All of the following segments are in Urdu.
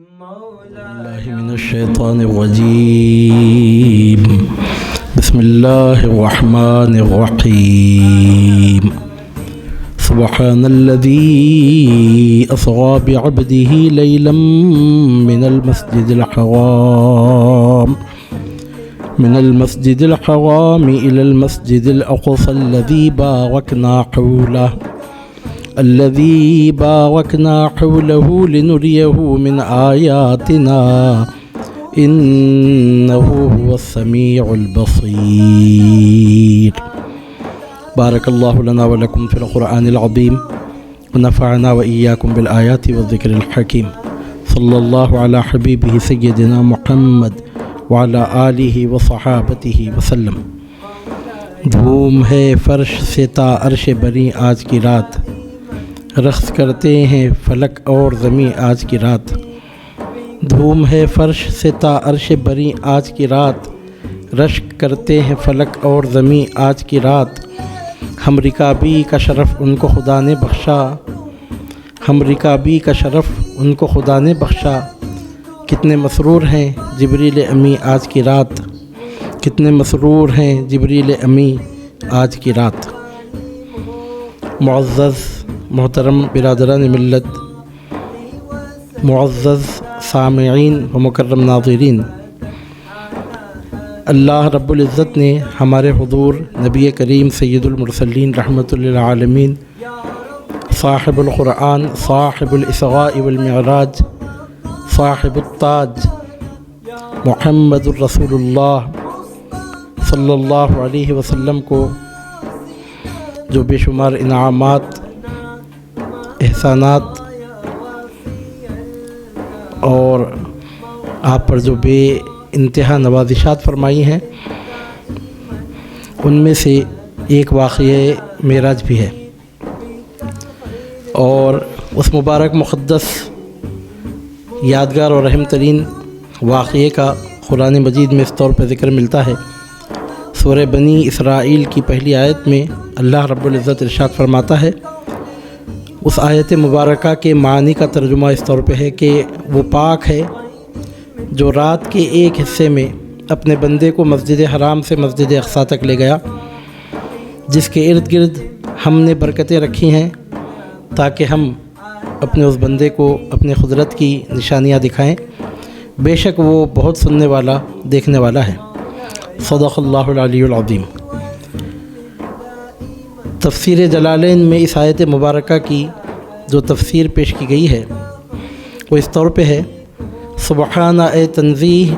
بالله من الشيطان الرجيم. بسم الله الرحمن الرحيم. سبحان الذي أسرى بعبده ليلا من المسجد الحرام إلى المسجد الأقصى الذي باركنا حوله لنريه من آياتنا إنه هو السميع البصير. بارك الله لنا ولكم في القرآن العظيم ونفعنا وإياكم بالآيات والذكر الحكيم. صلى الله على حبيبه سيدنا محمد وعلى آلہ وصحابتہ وسلم. دھوم ہے فرش سے تا عرش بری آج کی رات، رقص کرتے ہیں فلک اور زمیں آج کی رات. دھوم ہے فرش سے تا عرش بری آج کی رات، رشک کرتے ہیں فلک اور زمیں آج کی رات. ہم رکابی کا شرف ان کو خدا نے بخشا، ہم رکابی کا شرف ان کو خدا نے بخشا. کتنے مسرور ہیں جبریل امی آج کی رات، کتنے مسرور ہیں جبریل امی آج کی رات. معزز محترم برادران ملت، معزز سامعین و مکرم ناظرین، اللہ رب العزت نے ہمارے حضور نبی کریم سید المرسلین رحمۃ للعالمین، صاحب القرآن، صاحب الاسراء والمعراج، صاحب التاج، محمد الرسول اللہ صلی اللہ علیہ وسلم کو جو بے شمار انعامات، احسانات اور آپ پر جو بے انتہا نوازشات فرمائی ہیں، ان میں سے ایک واقعہ معراج بھی ہے. اور اس مبارک مقدس یادگار اور اہم ترین واقعے کا قرآن مجید میں اس طور پر ذکر ملتا ہے. سورہ بنی اسرائیل کی پہلی آیت میں اللہ رب العزت ارشاد فرماتا ہے. اس آیت مبارکہ کے معنی کا ترجمہ اس طور پہ ہے کہ وہ پاک ہے جو رات کے ایک حصے میں اپنے بندے کو مسجد حرام سے مسجد اقصیٰ تک لے گیا، جس کے ارد گرد ہم نے برکتیں رکھی ہیں تاکہ ہم اپنے اس بندے کو اپنے قدرت کی نشانیاں دکھائیں. بے شک وہ بہت سننے والا، دیکھنے والا ہے. صدق اللہ العلی العظیم. تفسیر جلالین میں اس آیت مبارکہ کی جو تفسیر پیش کی گئی ہے وہ اس طور پہ ہے: سبحان اے تنزیہ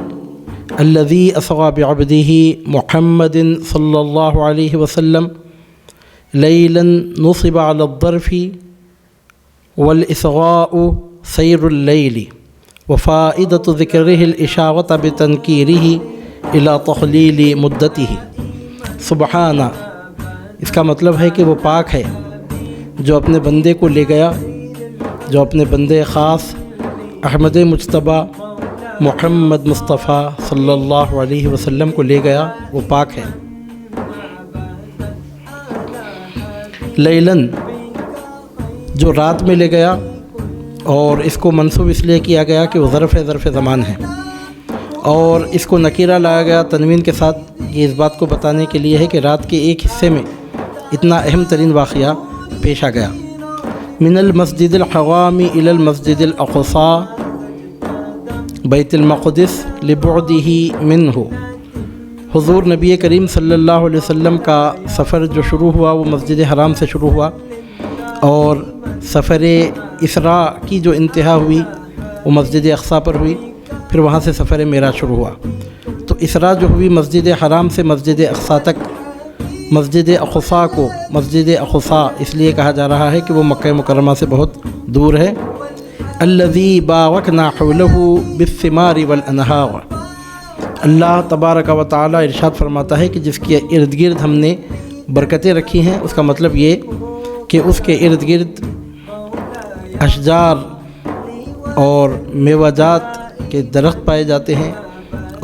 الذی اسری بعبدہ محمد صلی اللہ علیہ وسلم لیلا نصب علی الظرف والاسراء سیر اللیل وفائدۃ ذکرہ الاشارۃ بتنکیرہ الی تقلیل مدتہ. سبحانہ، اس کا مطلب ہے کہ وہ پاک ہے جو اپنے بندے کو لے گیا، جو اپنے بندے خاص احمد مجتبیٰ محمد مصطفیٰ صلی اللہ علیہ وسلم کو لے گیا، وہ پاک ہے. لیلاً، جو رات میں لے گیا، اور اس کو منصوب اس لیے کیا گیا کہ وہ ظرف زمان ہے، اور اس کو نکیرہ لایا گیا تنوین کے ساتھ. یہ اس بات کو بتانے کے لیے ہے کہ رات کے ایک حصے میں اتنا اہم ترین واقعہ پیش آ گیا. من المسجد الحرام الى المسجد الاقصى بیت المقدس لبعدہ منہ. حضور نبی کریم صلی اللہ علیہ وسلم کا سفر جو شروع ہوا وہ مسجد حرام سے شروع ہوا، اور سفر اسراء کی جو انتہا ہوئی وہ مسجد اقصیٰ پر ہوئی. پھر وہاں سے سفر معراج شروع ہوا. تو اسراء جو ہوئی مسجد حرام سے مسجد اقصیٰ تک. مسجد اقصیٰ کو مسجد اقصیٰ اس لیے کہا جا رہا ہے کہ وہ مکہ مکرمہ سے بہت دور ہے. الذی بارکنا حولہ بالثمار والانہار. اللہ تبارک و تعالی ارشاد فرماتا ہے کہ جس کے ارد گرد ہم نے برکتیں رکھی ہیں، اس کا مطلب یہ کہ اس کے ارد گرد اشجار اور میوہ جات کے درخت پائے جاتے ہیں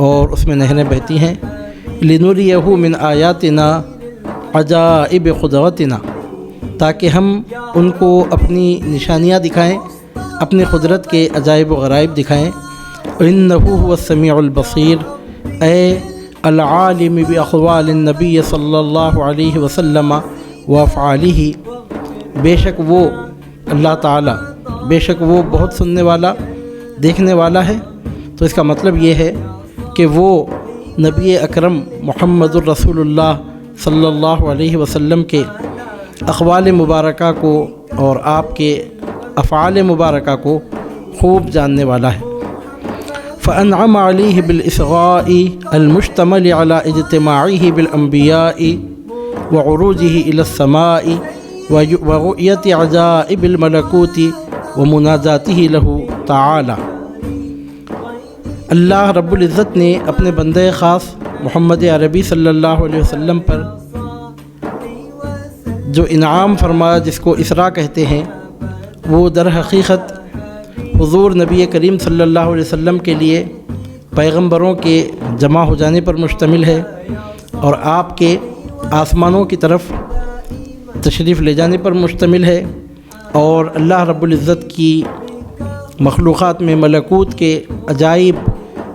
اور اس میں نہریں بہتی ہیں. لنریہ من آیاتنا عجائب قدرتنا، تاکہ ہم ان کو اپنی نشانیاں دکھائیں، اپنی قدرت کے عجائب و غرائب دکھائیں۔ انہ هو السمیع البصیر، اے العالم باقوال النبی صلی اللہ علیہ وسلم وافعالہ، بے شک وہ اللہ تعالیٰ، بے شک وہ بہت سننے والا دیکھنے والا ہے۔ تو اس کا مطلب یہ ہے کہ وہ نبی اکرم محمد الرسول اللہ صلی اللہ علیہ وسلم کے اقوال مبارکہ کو اور آپ کے افعال مبارکہ کو خوب جاننے والا ہے۔ فأنعم عليه بالإصغاء المشتمل على اجتماعه بالأنبياء وعروجه إلى السماء ورؤية عجائب الملكوت ومناجاته له تعالى۔ اللہ رب العزت نے اپنے بندے خاص محمد عربی صلی اللہ علیہ وسلم پر جو انعام فرمایا، جس کو اسراء کہتے ہیں، وہ در حقیقت حضور نبی کریم صلی اللہ علیہ وسلم کے لیے پیغمبروں کے جمع ہو جانے پر مشتمل ہے اور آپ کے آسمانوں کی طرف تشریف لے جانے پر مشتمل ہے، اور اللہ رب العزت کی مخلوقات میں ملکوت کے عجائب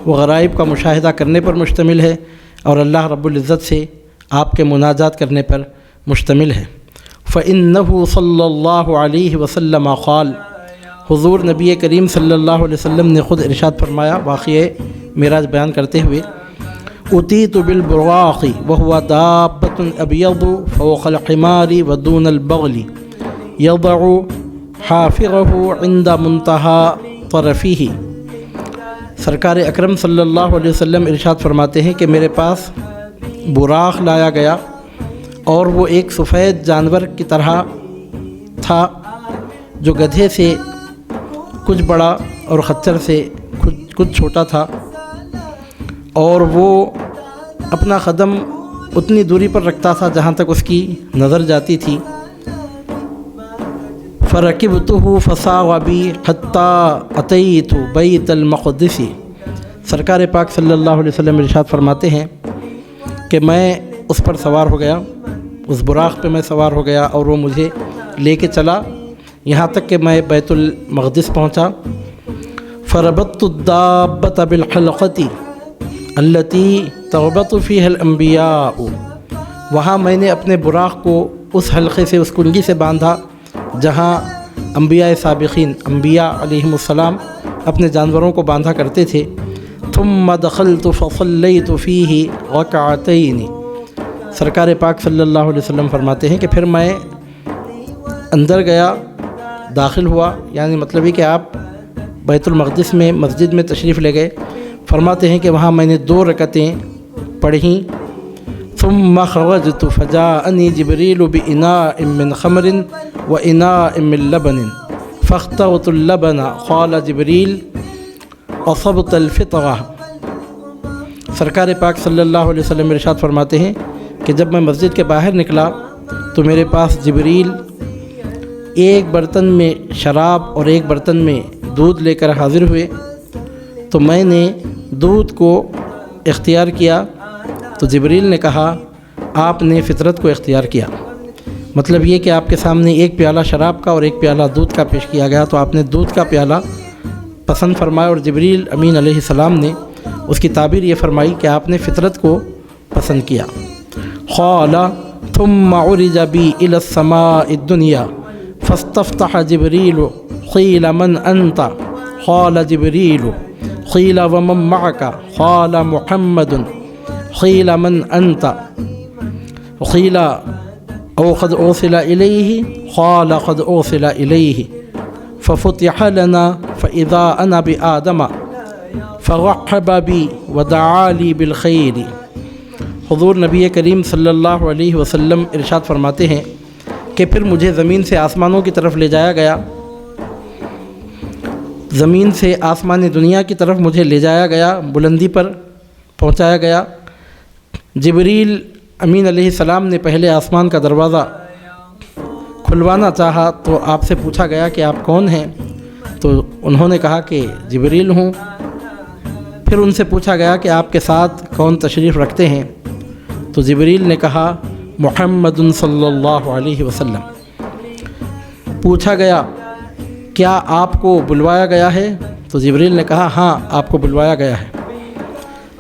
و غرائب کا مشاہدہ کرنے پر مشتمل ہے، اور اللہ رب العزت سے آپ کے مناجات کرنے پر مشتمل ہے۔ فإنہ صلی اللہ علیہ وسلم قال، حضور نبی کریم صلی اللہ علیہ وسلم نے خود ارشاد فرمایا واقعہ معراج بیان کرتے ہوئے، اتیت بالبراق وهو دابة ابیض فوق الحمار ودون البغل یضع حافره عند منتہى طرفه۔ سرکار اکرم صلی اللہ علیہ وسلم ارشاد فرماتے ہیں کہ میرے پاس براق لایا گیا، اور وہ ایک سفید جانور کی طرح تھا جو گدھے سے کچھ بڑا اور خچر سے کچھ چھوٹا تھا، اور وہ اپنا قدم اتنی دوری پر رکھتا تھا جہاں تک اس کی نظر جاتی تھی۔ فرکبتہ فساغ بی حتی اتیت بیت المقدس۔ سرکار پاک صلی اللہ علیہ وسلم ارشاد فرماتے ہیں کہ میں اس پر سوار ہو گیا، اس براق پہ میں سوار ہو گیا، اور وہ مجھے لے کے چلا یہاں تک کہ میں بیت المقدس پہنچا۔ فربطت الدابة بالحلقة التي تربط فيها الانبیاء، وہاں میں نے اپنے براق کو اس حلقے سے، اس کنگی سے باندھا جہاں انبیاء سابقین، انبیاء علیہم السلام اپنے جانوروں کو باندھا کرتے تھے۔ ثم دخلت فصلیت فیہ رکعتین۔ سرکار پاک صلی اللہ علیہ وسلم فرماتے ہیں کہ پھر میں اندر گیا، داخل ہوا، یعنی مطلب ہے کہ آپ بیت المقدس میں مسجد میں تشریف لے گئے۔ فرماتے ہیں کہ وہاں میں نے 2 رکعتیں پڑھیں۔ ثم خرجت فجاءنی جبریل بإناء من خمر وإناء من لبن فاخترت اللبن قال جبریل اصبت الفطرہ۔ سرکار پاک صلی اللہ علیہ وسلم ارشاد فرماتے ہیں کہ جب میں مسجد کے باہر نکلا تو میرے پاس جبریل ایک برتن میں شراب اور ایک برتن میں دودھ لے کر حاضر ہوئے، تو میں نے دودھ کو اختیار کیا تو جبریل نے کہا آپ نے فطرت کو اختیار کیا۔ مطلب یہ کہ آپ کے سامنے ایک پیالہ شراب کا اور ایک پیالہ دودھ کا پیش کیا گیا، تو آپ نے دودھ کا پیالہ پسند فرمایا، اور جبریل امین علیہ السلام نے اس کی تعبیر یہ فرمائی کہ آپ نے فطرت کو پسند کیا۔ قال ثم عرج بی الى السماء الدنیا فاستفتح جبریل قیل من انت قال جبریل قیل ومن معك قال محمد قیل من انت قیل او قد ارسل الیہ قال قد ارسل الیہ ففتح لنا فاذا انا بآدم فرحب بی ودعا لی بالخیر۔ حضور نبی کریم صلی اللہ علیہ وسلم ارشاد فرماتے ہیں کہ پھر مجھے زمین سے آسمانوں کی طرف لے جایا گیا، زمین سے آسمان دنیا کی طرف مجھے لے جایا گیا، بلندی پر پہنچایا گیا۔ جبریل امین علیہ السلام نے پہلے آسمان کا دروازہ کھلوانا چاہا تو آپ سے پوچھا گیا کہ آپ کون ہیں؟ تو انہوں نے کہا کہ جبریل ہوں۔ پھر ان سے پوچھا گیا کہ آپ کے ساتھ کون تشریف رکھتے ہیں؟ تو جبریل نے کہا محمد صلی اللہ علیہ وسلم۔ پوچھا گیا کیا آپ کو بلوایا گیا ہے؟ تو جبریل نے کہا ہاں آپ کو بلوایا گیا ہے۔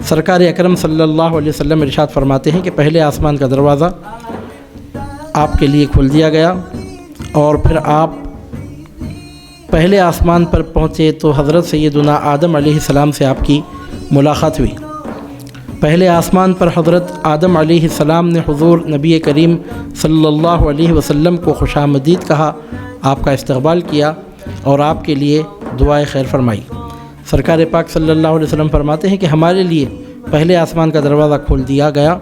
سرکار اکرم صلی اللہ علیہ وسلم ارشاد فرماتے ہیں کہ پہلے آسمان کا دروازہ آپ کے لیے کھول دیا گیا، اور پھر آپ پہلے آسمان پر پہنچے تو حضرت سیدنا آدم علیہ السلام سے آپ کی ملاقات ہوئی۔ پہلے آسمان پر حضرت آدم علیہ السلام نے حضور نبی کریم صلی اللہ علیہ وسلم کو خوش آمدید کہا، آپ کا استقبال کیا اور آپ کے لیے دعائے خیر فرمائی۔ سرکار پاک صلی اللہ علیہ وسلم فرماتے ہیں کہ ہمارے لیے پہلے آسمان کا دروازہ کھول دیا گیا،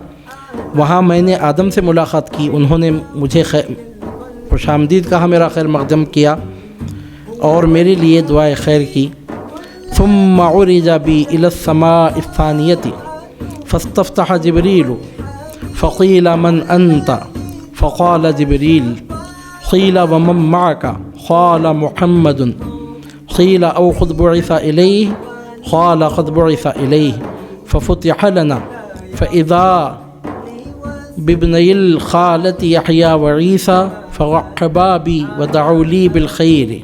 وہاں میں نے آدم سے ملاقات کی، انہوں نے مجھے خوش آمدید کہا، میرا خیر مقدم کیا اور میرے لیے دعائے خیر کی۔ ثم عرج بی الی السماء الثانیۃ فاستفتح جبریل فقیل من انت فقال جبریل قیل ومن معک قال محمد قیل او قد بعث الیہ قال قد بعث الیہ ففتح لنا فاذا بابنی الخالة یحییٰ وعیسیٰ فرحبا بی ودعوا لی بالخیر۔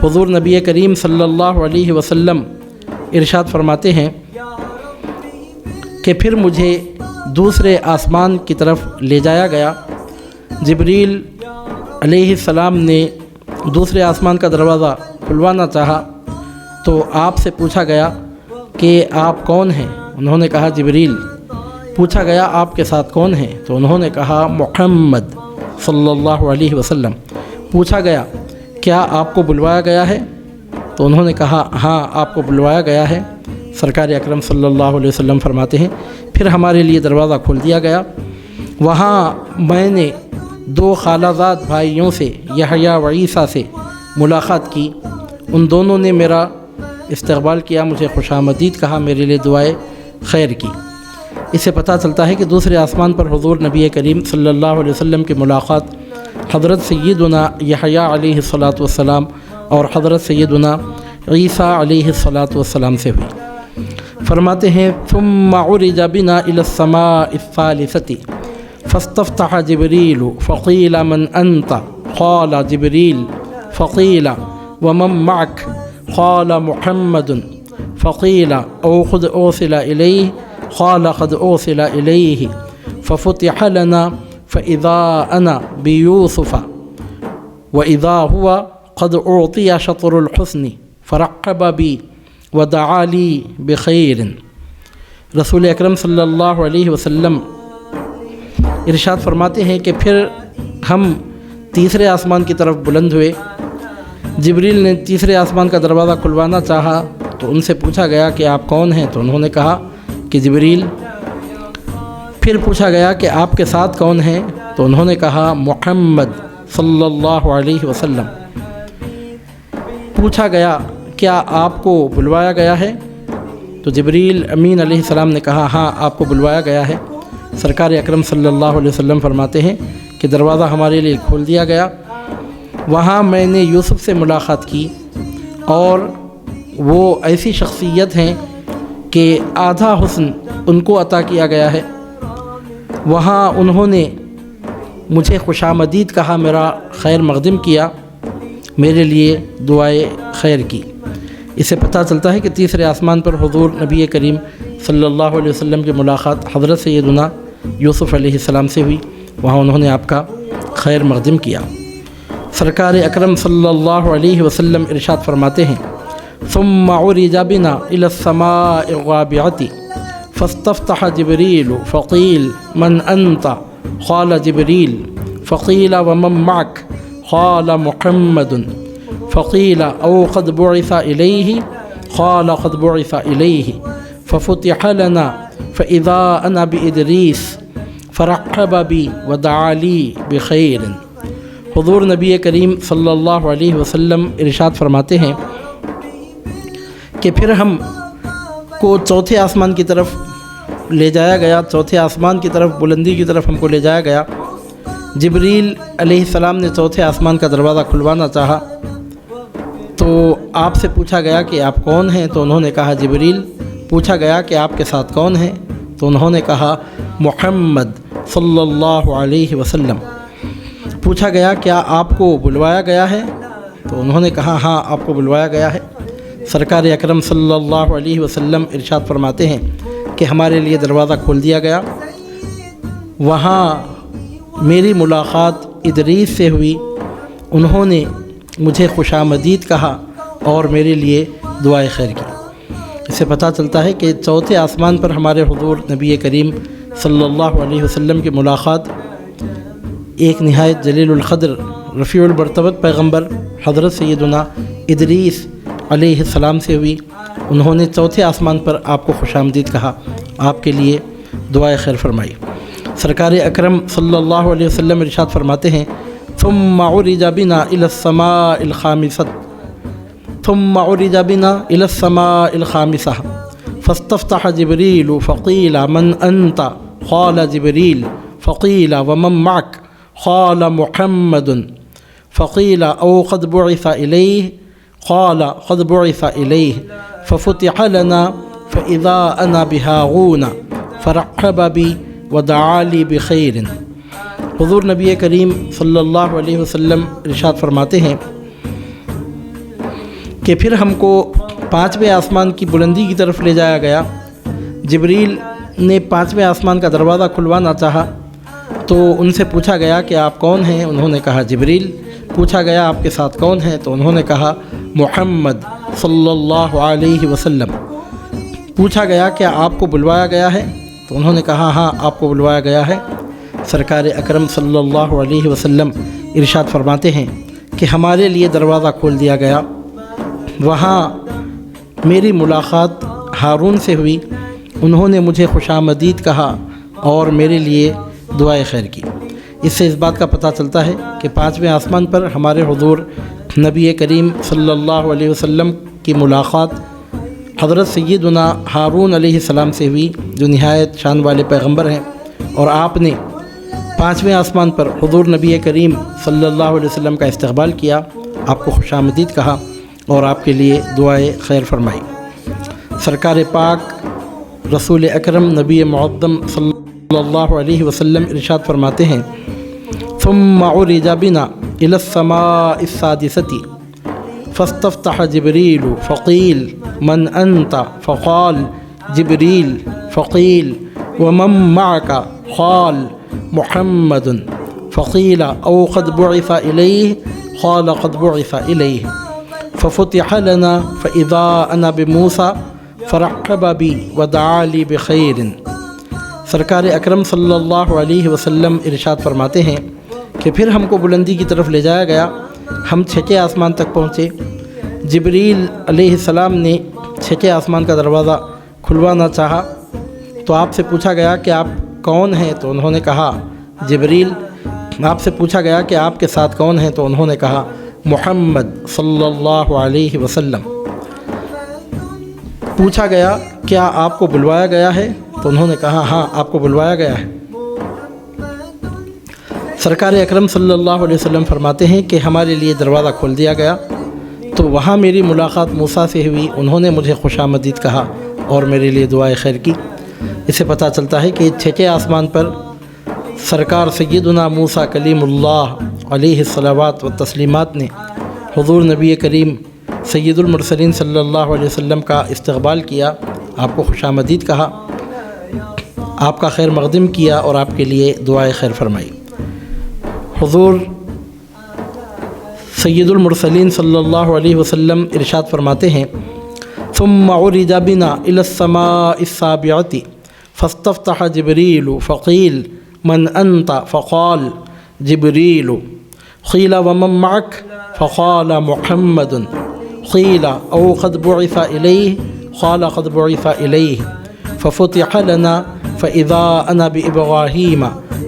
حضور نبی کریم صلی اللہ علیہ وسلم ارشاد فرماتے ہیں کہ پھر مجھے دوسرے آسمان کی طرف لے جایا گیا۔ جبریل علیہ السلام نے دوسرے آسمان کا دروازہ کھلوانا چاہا تو آپ سے پوچھا گیا کہ آپ کون ہیں؟ انہوں نے کہا جبریل۔ پوچھا گیا آپ کے ساتھ کون ہیں؟ تو انہوں نے کہا محمد صلی اللہ علیہ وسلم۔ پوچھا گیا کیا آپ کو بلوایا گیا ہے؟ تو انہوں نے کہا ہاں آپ کو بلوایا گیا ہے۔ سرکار اکرم صلی اللہ علیہ وسلم فرماتے ہیں پھر ہمارے لیے دروازہ کھول دیا گیا، وہاں میں نے دو خالہ زاد بھائیوں سے یحییٰ و عیسیٰ سے ملاقات کی، ان دونوں نے میرا استقبال کیا، مجھے خوش آمدید کہا، میرے لیے دعائے خیر کی۔ اس سے پتہ چلتا ہے کہ دوسرے آسمان پر حضور نبی کریم صلی اللہ علیہ وسلم کی ملاقات حضرت سیدنا یحییٰ علیہ الصلاۃ والسلام اور حضرت سیدنا عیسیٰ علیہ الصلاۃ والسلام سے ہوئی۔ فرماتے ہیں ثم عرج بنا الی السماء الثالثۃ فاستفتح جبریل فقیل من انت قال جبریل فقیل ومن معک قال محمد فقیل او قد اوصل الیہ قال قد اوصل الیہ ففتح لنا فاذا انا بیوسف واذا هو قد اعطی شطر الحسن فرحب بی ودعا لی بخیر۔ رسول اکرم صلی اللہ علیہ وسلم ارشاد فرماتے ہیں کہ پھر ہم تیسرے آسمان کی طرف بلند ہوئے۔ جبریل نے تیسرے آسمان کا دروازہ کھلوانا چاہا تو ان سے پوچھا گیا کہ آپ کون ہیں؟ تو انہوں نے کہا کہ جبریل۔ پھر پوچھا گیا کہ آپ کے ساتھ کون ہیں؟ تو انہوں نے کہا محمد صلی اللہ علیہ وسلم۔ پوچھا گیا کیا آپ کو بلوایا گیا ہے؟ تو جبریل امین علیہ السلام نے کہا ہاں آپ کو بلوایا گیا ہے۔ سرکار اکرم صلی اللہ علیہ وسلم فرماتے ہیں کہ دروازہ ہمارے لیے کھول دیا گیا، وہاں میں نے یوسف سے ملاقات کی، اور وہ ایسی شخصیت ہیں کہ آدھا حسن ان کو عطا کیا گیا ہے۔ وہاں انہوں نے مجھے خوش آمدید کہا، میرا خیر مقدم کیا، میرے لیے دعائے خیر کی۔ اس سے پتہ چلتا ہے کہ تیسرے آسمان پر حضور نبی کریم صلی اللہ علیہ وسلم کی ملاقات حضرت سیدنا یوسف علیہ السلام سے ہوئی، وہاں انہوں نے آپ کا خیر مقدم کیا۔ سرکار اکرم صلی اللہ علیہ وسلم ارشاد فرماتے ہیں ثم عرج بنا الی السماء الرابعۃ فاستفتح جبریل فقیل من انت قال جبریل فقیل ومن معک قال محمد فقیل او قد بعث الیہ قال قد بعث الیہ ففتح لنا فاذا انا بادریس فرحب بی ودعا لی بخیر۔ حضور نبی کریم صلی اللہ علیہ وسلم ارشاد فرماتے ہیں کہ پھر ہم کو چوتھے آسمان کی طرف لے جایا گیا، چوتھے آسمان کی طرف، بلندی کی طرف ہم کو لے جایا گیا۔ جبریل علیہ السلام نے چوتھے آسمان کا دروازہ کھلوانا چاہا تو آپ سے پوچھا گیا کہ آپ کون ہیں؟ تو انہوں نے کہا جبریل۔ پوچھا گیا کہ آپ کے ساتھ کون ہیں؟ تو انہوں نے کہا محمد صلی اللہ علیہ وسلم۔ پوچھا گیا کیا آپ کو بلوایا گیا ہے؟ تو انہوں نے کہا ہاں آپ کو بلوایا گیا ہے۔ سرکار اکرم صلی اللہ علیہ وسلم ارشاد فرماتے ہیں کہ ہمارے لیے دروازہ کھول دیا گیا، وہاں میری ملاقات ادریس سے ہوئی، انہوں نے مجھے خوش آمدید کہا اور میرے لیے دعائے خیر کی۔ اس سے پتہ چلتا ہے کہ چوتھے آسمان پر ہمارے حضور نبی کریم صلی اللہ علیہ وسلم کی ملاقات ایک نہایت جلیل القدر رفیع المرتبت پیغمبر حضرت سیدنا ادریس علیہ السلام سے ہوئی۔ انہوں نے چوتھے آسمان پر آپ کو خوش آمدید کہا، آپ کے لیے دعائے خیر فرمائی۔ سرکار اکرم صلی اللہ علیہ وسلم ارشاد فرماتے ہیں ثم عرج بنا الى السماء الخامسة ثم عرج بنا الى السماء الخامسة فاستفتح جبريل فقيل من أنت قال جبريل فقيل ومن معك قال محمد فقيل أو قد بعث إليه قال قد بعث إليه ففتح لنا فإذا أنا بهاغون فرحب بي ودعا لي بخير۔ حضور نبی کریم صلی اللہ علیہ وسلم ارشاد فرماتے ہیں کہ پھر ہم کو پانچویں آسمان کی بلندی کی طرف لے جایا گیا۔ جبریل نے پانچویں آسمان کا دروازہ کھلوانا چاہا تو ان سے پوچھا گیا کہ آپ کون ہیں؟ انہوں نے کہا جبریل۔ پوچھا گیا آپ کے ساتھ کون ہیں؟ تو انہوں نے کہا محمد صلی اللہ علیہ وسلم۔ پوچھا گیا کہ آپ کو بلوایا گیا ہے؟ تو انہوں نے کہا ہاں آپ کو بلوایا گیا ہے۔ سرکار اکرم صلی اللہ علیہ وسلم ارشاد فرماتے ہیں کہ ہمارے لیے دروازہ کھول دیا گیا، وہاں میری ملاقات ہارون سے ہوئی، انہوں نے مجھے خوش آمدید کہا اور میرے لیے دعائے خیر کی۔ اس سے اس بات کا پتہ چلتا ہے کہ پانچویں آسمان پر ہمارے حضور نبی کریم صلی اللہ علیہ وسلم کی ملاقات حضرت سیدنا ہارون علیہ السلام سے ہوئی، جو نہایت شان والے پیغمبر ہیں، اور آپ نے پانچویں آسمان پر حضور نبی کریم صلی اللہ علیہ وسلم کا استقبال کیا، آپ کو خوش آمدید کہا اور آپ کے لیے دعائے خیر فرمائی۔ سرکار پاک رسول اکرم نبی معظم صلی اللہ علیہ وسلم ارشاد فرماتے ہیں ثم عرج بنا الى السماء السادسة فاستفتح جبريل فقيل من أنت فقال جبريل فقيل ومن معك قال محمد فقيل أو قد بعث إليه قال قد بعث إليه ففتح لنا فإذا أنا بموسى فرحب بي ودعا لي بخير۔ سرکار اکرم صلی اللہ علیہ وسلم ارشاد فرماتے ہیں کہ پھر ہم کو بلندی کی طرف لے جایا گیا، ہم چھٹے آسمان تک پہنچے۔ جبریل علیہ السلام نے چھٹے آسمان کا دروازہ کھلوانا چاہا تو آپ سے پوچھا گیا کہ آپ کون ہیں؟ تو انہوں نے کہا جبریل۔ آپ سے پوچھا گیا کہ آپ کے ساتھ کون ہیں؟ تو انہوں نے کہا محمد صلی اللہ علیہ وسلم۔ پوچھا گیا کیا آپ کو بلوایا گیا ہے؟ تو انہوں نے کہا ہاں آپ کو بلوایا گیا ہے۔ سرکار اکرم صلی اللہ علیہ وسلم فرماتے ہیں کہ ہمارے لیے دروازہ کھول دیا گیا تو وہاں میری ملاقات موسیٰ سے ہوئی، انہوں نے مجھے خوش آمدید کہا اور میرے لیے دعائے خیر کی۔ اس سے پتہ چلتا ہے کہ چھٹے آسمان پر سرکار سیدنا موسیٰ کلیم اللہ علیہ الصلوات و تسلیمات نے حضور نبی کریم سید المرسلین صلی اللہ علیہ وسلم کا استقبال کیا، آپ کو خوش آمدید کہا، آپ کا خیر مقدم کیا اور آپ کے لیے دعائے خیر فرمائی۔ حضور سید المرسلین صلی اللہ علیہ وسلم ارشاد فرماتے ہیں ثم عرج بنا الى السماء السابعة فاستفتح جبريل فقيل من أنت فقال جبريل قيل ومن معك فقال محمد قيل أو قد بعث إليه قال قد بعث إليه ففتح لنا فإذا أنا بإبراهيم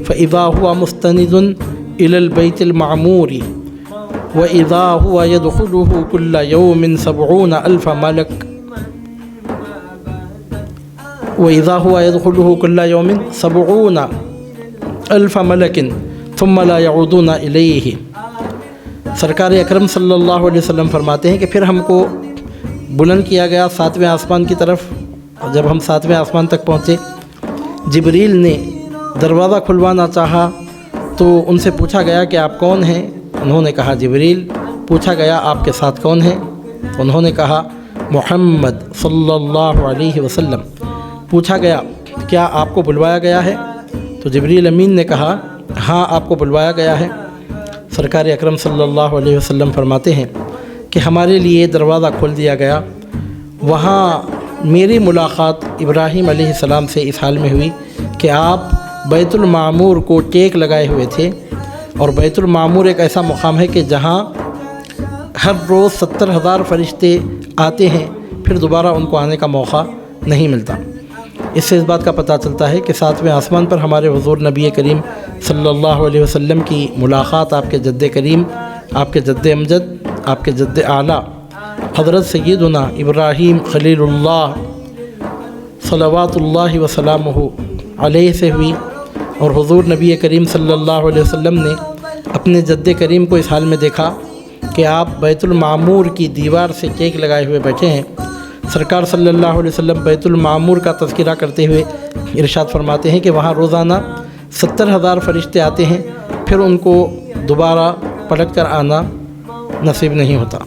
فإذا هو مستند إلى البيت المعمور وإذا هو يدخله كل يوم 70,000 ملك وإذا هو يدخله كل يوم 70,000 ملك ثم لا يعودون إليه۔ سرکار اکرم صلی اللہ علیہ وسلم فرماتے ہیں کہ پھر ہم کو بلند کیا گیا ساتویں آسمان کی طرف۔ جب ہم ساتویں آسمان تک پہنچے، جبریل نے دروازہ کھلوانا چاہا تو ان سے پوچھا گیا کہ آپ کون ہیں؟ انہوں نے کہا جبریل۔ پوچھا گیا آپ کے ساتھ کون ہیں؟ انہوں نے کہا محمد صلی اللہ علیہ وسلم۔ پوچھا گیا کیا آپ کو بلوایا گیا ہے؟ تو جبریل امین نے کہا ہاں آپ کو بلوایا گیا ہے۔ سرکار اکرم صلی اللہ علیہ وسلم فرماتے ہیں کہ ہمارے لیے دروازہ کھول دیا گیا۔ وہاں میری ملاقات ابراہیم علیہ السلام سے اس حال میں ہوئی کہ آپ بیت المعمور کو ٹیک لگائے ہوئے تھے، اور بیت المعمور ایک ایسا مقام ہے کہ جہاں ہر روز 70,000 فرشتے آتے ہیں، پھر دوبارہ ان کو آنے کا موقع نہیں ملتا۔ اس سے اس بات کا پتہ چلتا ہے کہ 7ویں آسمان پر ہمارے حضور نبی کریم صلی اللہ علیہ وسلم کی ملاقات آپ کے جد کریم، آپ کے جد امجد، آپ کے جد اعلیٰ حضرت سیدنا ابراہیم خلیل اللہ صلوات اللہ وسلامہ علیہ سے ہوئی، اور حضور نبی کریم صلی اللہ علیہ وسلم نے اپنے جد کریم کو اس حال میں دیکھا کہ آپ بیت المعمور کی دیوار سے ٹیک لگائے ہوئے بیٹھے ہیں۔ سرکار صلی اللہ علیہ وسلم بیت المعمور کا تذکرہ کرتے ہوئے ارشاد فرماتے ہیں کہ وہاں روزانہ 70,000 فرشتے آتے ہیں، پھر ان کو دوبارہ پلٹ کر آنا نصیب نہیں ہوتا۔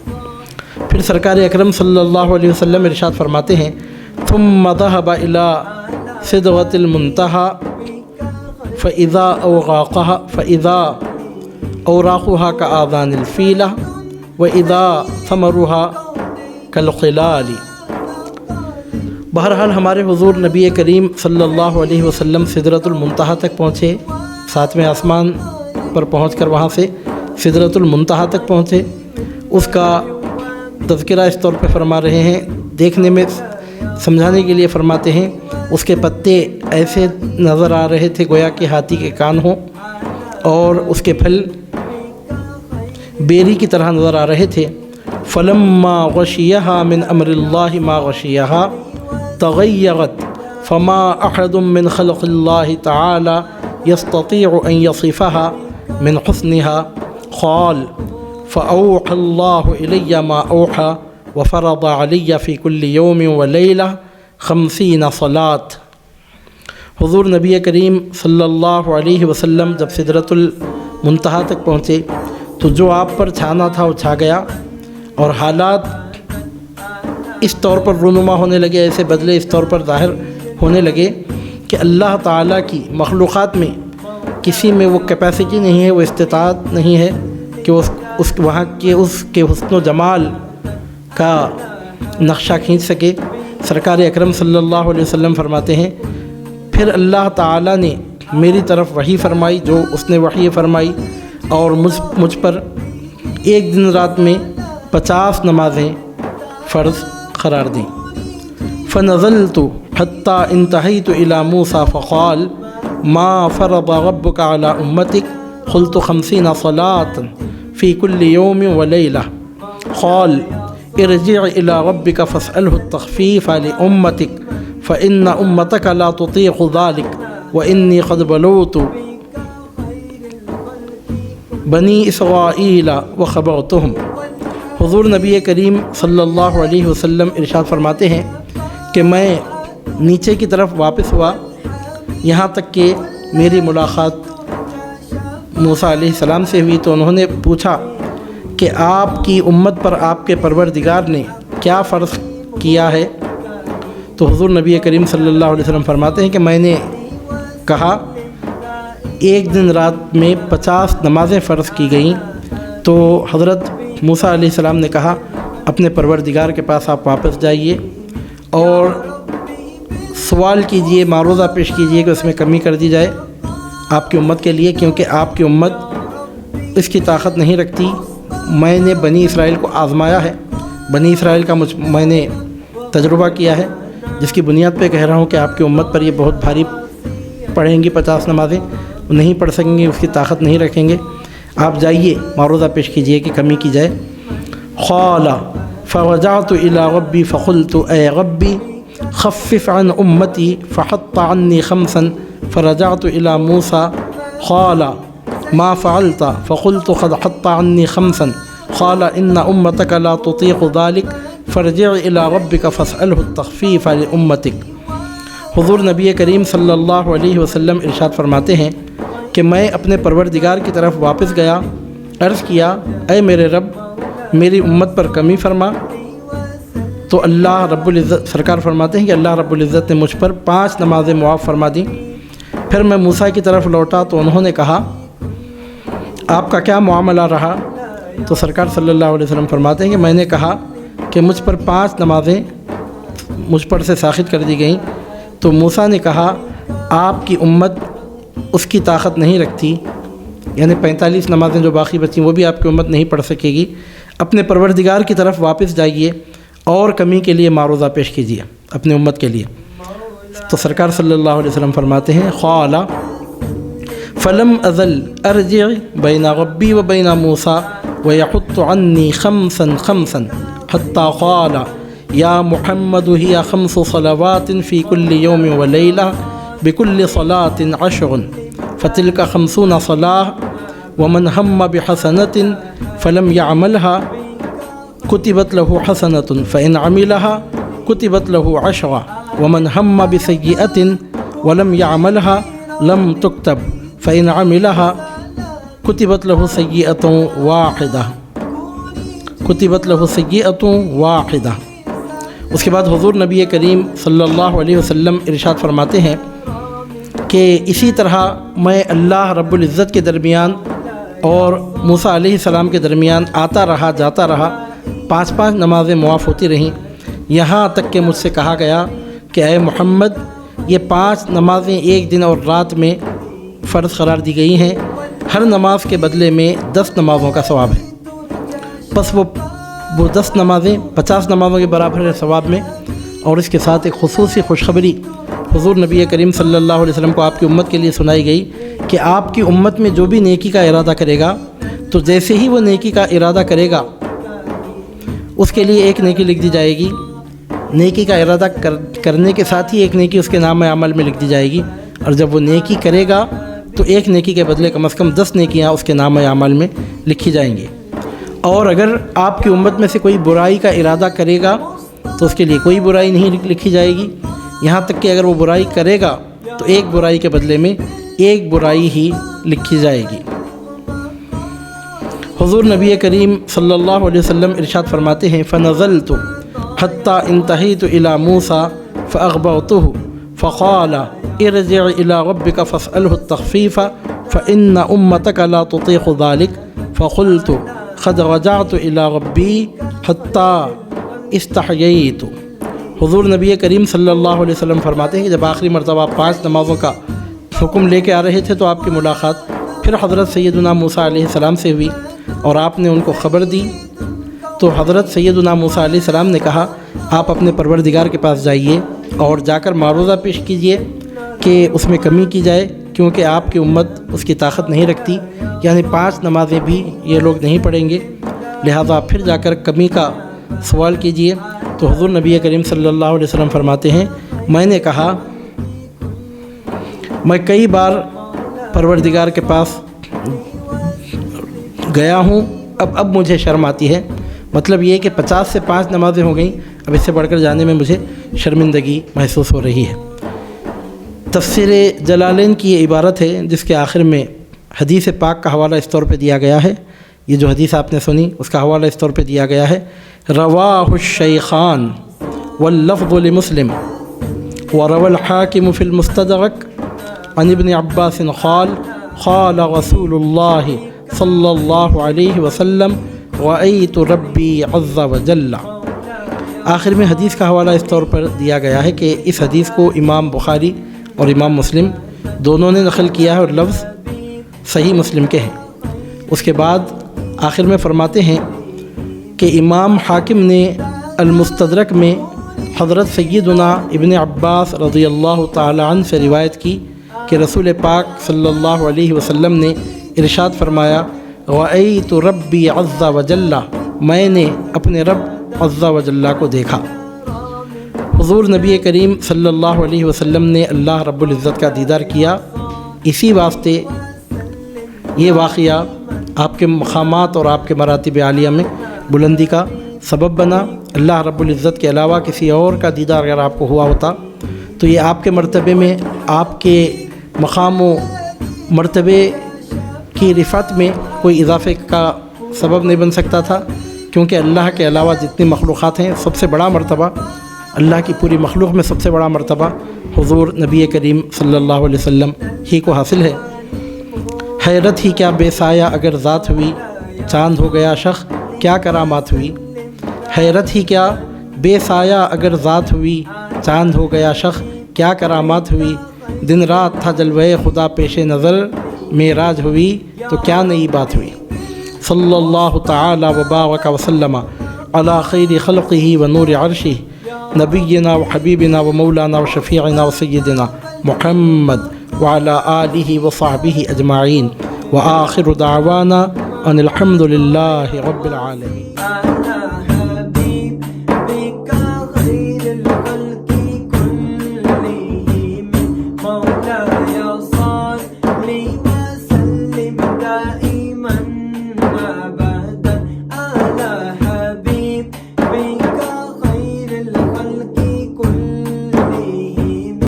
پھر سرکار اکرم صلی اللہ علیہ وسلم ارشاد فرماتے ہیں ثم ذهب الى صدغۃ المنتہى فإذا اوراقها كآذان الفیلہ وإذا ثمرها كالقلال۔ بہرحال ہمارے حضور نبی کریم صلی اللہ علیہ وسلم سدرۃ المنتہا تک پہنچے، 7ویں آسمان پر پہنچ کر وہاں سے سدرۃ المنتہا تک پہنچے۔ اس کا تذکرہ اس طور پہ فرما رہے ہیں، دیکھنے میں سمجھانے کے لیے فرماتے ہیں اس کے پتے ایسے نظر آ رہے تھے گویا کہ ہاتھی کے کان ہوں، اور اس کے پھل بیری کی طرح نظر آ رہے تھے۔ فلما غشیہا من امر اللہ ما غشیہا تغیرت فما احد من خلق اللہ تعالی یستطیع ان یصفها من حسنها قال فأوحى الله إلي ما أوحى وفرض علي في كل يوم وليلة 50 صلاة۔ حضور نبی کریم صلی اللہ علیہ وسلم جب سدرۃ المنتہا تک پہنچے تو جو آپ پر چھانا تھا وہ چھا گیا، اور حالات اس طور پر رونما ہونے لگے، ایسے بدلے اس طور پر ظاہر ہونے لگے کہ اللہ تعالیٰ کی مخلوقات میں کسی میں وہ کیپیسٹی نہیں ہے، وہ استطاعت نہیں ہے کہ اس وہاں کے اس کے حسن و جمال کا نقشہ کھینچ سکے۔ سرکار اکرم صلی اللہ علیہ وسلم فرماتے ہیں پھر اللہ تعالیٰ نے میری طرف وحی فرمائی، جو اس نے وحی فرمائی، اور مجھ پر ایک دن رات میں 50 نمازیں فرض قرار دیں۔ فنزلت حتى انتهيت إلى موسى فقال ما فرض ربك على أمتك قلت 50 صلاة في كل يوم وليلة قال ارجع إلى ربك فاسأله التخفيف لأمتك فإن أمتك لا تطيق ذلك وإني قد بلوت بنی اسرائیل وخبرتهم۔ حضور نبی کریم صلی اللہ علیہ وسلم ارشاد فرماتے ہیں کہ میں نیچے کی طرف واپس ہوا، یہاں تک کہ میری ملاقات موسیٰ علیہ السلام سے ہوئی، تو انہوں نے پوچھا کہ آپ کی امت پر آپ کے پروردگار نے کیا فرض کیا ہے؟ تو حضور نبی کریم صلی اللہ علیہ وسلم فرماتے ہیں کہ میں نے کہا ایک دن رات میں 50 نمازیں فرض کی گئیں۔ تو حضرت موسیٰ علیہ السلام نے کہا اپنے پروردگار کے پاس آپ واپس جائیے اور سوال کیجئے، معروضہ پیش کیجئے کہ اس میں کمی کر دی جائے آپ کی امت کے لیے، کیونکہ آپ کی امت اس کی طاقت نہیں رکھتی۔ میں نے بنی اسرائیل کو آزمایا ہے، بنی اسرائیل کا میں نے تجربہ کیا ہے، جس کی بنیاد پہ کہہ رہا ہوں کہ آپ کی امت پر یہ بہت بھاری پڑھیں گی 50 نمازیں، نہیں پڑھ سکیں گے، اس کی طاقت نہیں رکھیں گے، آپ جائیے معروضہ پیش کیجئے کہ کمی کی جائے۔ قال فرجعت الى ربی فقلت اے ربی خفف عن امتی فحط عني 5 فرجعت الى موسیٰ قال ما فعلت فقلت قد حط عني 5 قال ان امتك لا تطيق ذلك فرجع الى ربك فاسأله التخفيف لامتك۔ حضور نبی کریم صلی اللہ علیہ وسلم ارشاد فرماتے ہیں کہ میں اپنے پروردگار کی طرف واپس گیا، عرض کیا اے میرے رب میری امت پر کمی فرما۔ تو اللہ رب العزت سرکار فرماتے ہیں کہ اللہ رب العزت نے مجھ پر 5 نمازیں معاف فرما دیں۔ پھر میں موسیٰ کی طرف لوٹا تو انہوں نے کہا آپ کا کیا معاملہ رہا؟ تو سرکار صلی اللہ علیہ وسلم فرماتے ہیں کہ میں نے کہا کہ مجھ پر 5 نمازیں مجھ پر سے ساخط کر دی گئیں۔ تو موسیٰ نے کہا آپ کی امت اس کی طاقت نہیں رکھتی، یعنی 45 نمازیں جو باقی بچیں وہ بھی آپ کی امت نہیں پڑھ سکے گی، اپنے پروردگار کی طرف واپس جائیے اور کمی کے لیے معروضہ پیش کیجیے اپنے امت کے لیے۔ تو سرکار صلی اللہ علیہ وسلم فرماتے ہیں قال فلم ازل ارجع بین ربی و بین موسیٰ ویحط عنی خمسا خمسا حتی قال یا محمد ہی 5 صلوات فی کل یوم و لیلہ بکل صلاۃ 10 فتلک 50 صلاۃ ومن ہم بحسنۃ فلم یعملها كتبت له حسنة فإن عملها كتبت له 10 ومن هم بسيئة ولم يعملها لم تكتب فإن عملها كتبت له سيئة واحدة كتبت له سيئة واحدة۔ اس کے بعد حضور نبی کریم صلی اللہ علیہ وسلم ارشاد فرماتے ہیں کہ اسی طرح میں اللہ رب العزت کے درمیان اور موسیٰ علیہ السلام کے درمیان آتا رہا جاتا رہا، 5 نمازیں معاف ہوتی رہیں، یہاں تک کہ مجھ سے کہا گیا کہ اے محمد یہ 5 نمازیں ایک دن اور رات میں فرض قرار دی گئی ہیں، ہر نماز کے بدلے میں 10 نمازوں کا ثواب ہے۔ بس وہ 10 نمازیں 50 نمازوں کے برابر ہے ثواب میں۔ اور اس کے ساتھ ایک خصوصی خوشخبری حضور نبی کریم صلی اللہ علیہ وسلم کو آپ کی امت کے لیے سنائی گئی کہ آپ کی امت میں جو بھی نیکی کا ارادہ کرے گا تو جیسے ہی وہ نیکی کا ارادہ کرے گا اس کے لیے ایک نیکی لکھ دی جائے گی، نیکی کا ارادہ کرنے کے ساتھ ہی ایک نیکی اس کے نام عمل میں لکھ دی جائے گی، اور جب وہ نیکی کرے گا تو ایک نیکی کے بدلے کم از کم 10 نیکیاں اس کے نام عمل میں لکھی جائیں گی۔ اور اگر آپ کی امت میں سے کوئی برائی کا ارادہ کرے گا تو اس کے لیے کوئی برائی نہیں لکھی جائے گی، یہاں تک کہ اگر وہ برائی کرے گا تو ایک برائی کے بدلے میں ایک برائی ہی لکھی جائے گی۔ حضور نبی کریم صلی اللہ علیہ وسلم ارشاد فرماتے ہیں فنزلت حتی انتہیت الی موسیٰ فاغبرتہ فقال ارجع الی ربک فاسألہ التخفیف فإن امتک لا تطیق ذلک فقلت قد رجعت الی ربی حتی استحییت۔ حضور نبی کریم صلی اللہ علیہ وسلم فرماتے ہیں کہ جب آخری مرتبہ 5 نمازوں کا حکم لے کے آ رہے تھے تو آپ کی ملاقات پھر حضرت سیدنا موسیٰ علیہ السلام سے ہوئی اور آپ نے ان کو خبر دی۔ تو حضرت سیدنا موسیٰ علیہ السلام نے کہا آپ اپنے پروردگار کے پاس جائیے اور جا کر معروضہ پیش کیجئے کہ اس میں کمی کی جائے، کیونکہ آپ کی امت اس کی طاقت نہیں رکھتی، یعنی 5 نمازیں بھی یہ لوگ نہیں پڑھیں گے، لہذا پھر جا کر کمی کا سوال کیجئے۔ تو حضور نبی کریم صلی اللہ علیہ وسلم فرماتے ہیں میں نے کہا میں کئی بار پروردگار کے پاس گیا ہوں، اب مجھے شرم آتی ہے، مطلب یہ کہ 50 سے 5 نمازیں ہو گئیں، اب اس سے بڑھ کر جانے میں مجھے شرمندگی محسوس ہو رہی ہے۔ تفسیر جلالین کی یہ عبارت ہے جس کے آخر میں حدیث پاک کا حوالہ اس طور پہ دیا گیا ہے، یہ جو حدیث آپ نے سنی اس کا حوالہ اس طور پہ دیا گیا ہے رواہ الشیخان واللفظ لمسلم وروى الحاکم فی المستدرک عن ابن عباس قال قال رسول اللہ صلی اللہ علیہ وسلم رأیت ربی عز وجل۔ آخر میں حدیث کا حوالہ اس طور پر دیا گیا ہے کہ اس حدیث کو امام بخاری اور امام مسلم دونوں نے نقل کیا ہے اور لفظ صحیح مسلم کے ہیں۔ اس کے بعد آخر میں فرماتے ہیں کہ امام حاکم نے المستدرک میں حضرت سیدنا ابن عباس رضی اللہ تعالی عنہ سے روایت کی کہ رسول پاک صلی اللہ علیہ وسلم نے ارشاد فرمایا رأیت ربی عز وجل، میں نے اپنے رب عز وجل کو دیکھا۔ حضور نبی کریم صلی اللہ علیہ وسلم نے اللہ رب العزت کا دیدار کیا، اسی واسطے یہ واقعہ آپ کے مقامات اور آپ کے مراتب عالیہ میں بلندی کا سبب بنا۔ اللہ رب العزت کے علاوہ کسی اور کا دیدار اگر آپ کو ہوا ہوتا تو یہ آپ کے مرتبے میں، آپ کے مقام و مرتبے کی رفعت میں کوئی اضافے کا سبب نہیں بن سکتا تھا، کیونکہ اللہ کے علاوہ جتنی مخلوقات ہیں سب سے بڑا مرتبہ، اللہ کی پوری مخلوق میں سب سے بڑا مرتبہ حضور نبی کریم صلی اللہ علیہ وسلم ہی کو حاصل ہے۔ حیرت ہی کیا بے سایہ اگر ذات ہوئی، چاند ہو گیا شخ کیا کرامات ہوئی۔ حیرت ہی کیا بے سایہ اگر ذات ہوئی، چاند ہو گیا شخ کیا کرامات ہوئی۔ دن رات تھا جلوہ خدا پیش نظر، معراج ہوئی تو کیا نئی بات ہوئی۔ صلی اللہ تعالی وبارک وسلم علی خیر خلقہ و نور عرشہ نبینا و حبیبنا و مولانا و شفیعنا و سیدنا محمد وعلی آلہ و صحبہ اجمعین وآخر دعوانا ان الحمد للہ رب العالمین۔